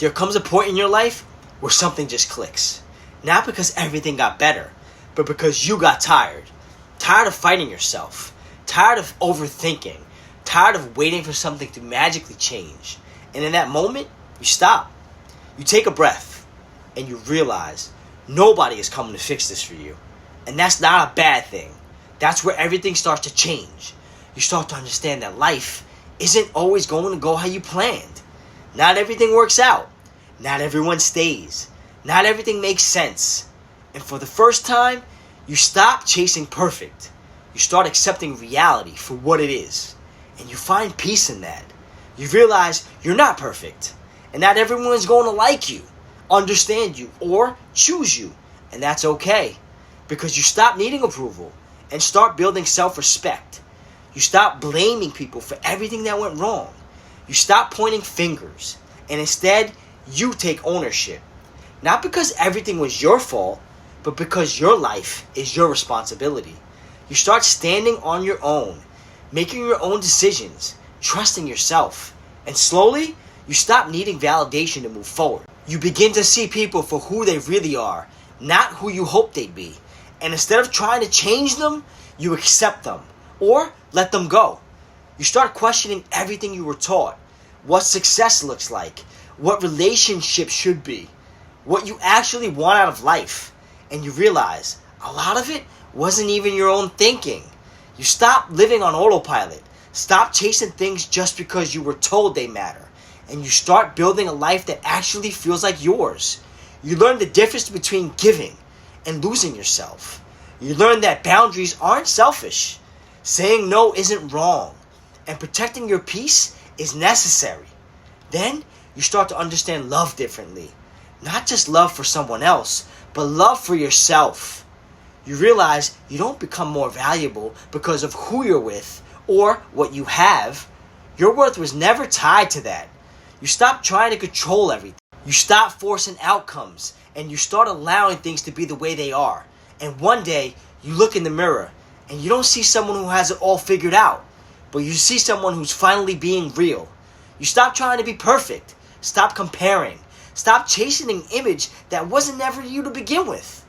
There comes a point in your life where something just clicks. Not because everything got better, but because you got tired. Tired of fighting yourself. Tired of overthinking. Tired of waiting for something to magically change. And in that moment, you stop. You take a breath. And you realize nobody is coming to fix this for you. And that's not a bad thing. That's where everything starts to change. You start to understand that life isn't always going to go how you planned. Not everything works out. Not everyone stays. Not everything makes sense. And for the first time, you stop chasing perfect. You start accepting reality for what it is. And you find peace in that. You realize you're not perfect. And not everyone is going to like you, understand you, or choose you. And that's okay. Because you stop needing approval and start building self-respect. You stop blaming people for everything that went wrong. You stop pointing fingers. And instead, you take ownership. Not because everything was your fault, but because your life is your responsibility. You start standing on your own, making your own decisions, trusting yourself. And slowly, you stop needing validation to move forward. You begin to see people for who they really are, not who you hoped they'd be. And instead of trying to change them, you accept them or let them go. You start questioning everything you were taught, what success looks like, what relationships should be, what you actually want out of life. And you realize a lot of it wasn't even your own thinking. You stop living on autopilot. Stop chasing things just because you were told they matter. And you start building a life that actually feels like yours. You learn the difference between giving and losing yourself. You learn that boundaries aren't selfish. Saying no isn't wrong. And protecting your peace is necessary. Then you start to understand love differently. Not just love for someone else, but love for yourself. You realize you don't become more valuable because of who you're with or what you have. Your worth was never tied to that. You stop trying to control everything. You stop forcing outcomes and you start allowing things to be the way they are. And one day you look in the mirror and you don't see someone who has it all figured out, but you see someone who's finally being real. You stop trying to be perfect. Stop comparing. Stop chasing an image that wasn't never you to begin with.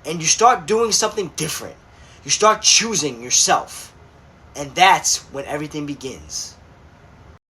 And you start doing something different. You start choosing yourself. And that's when everything begins.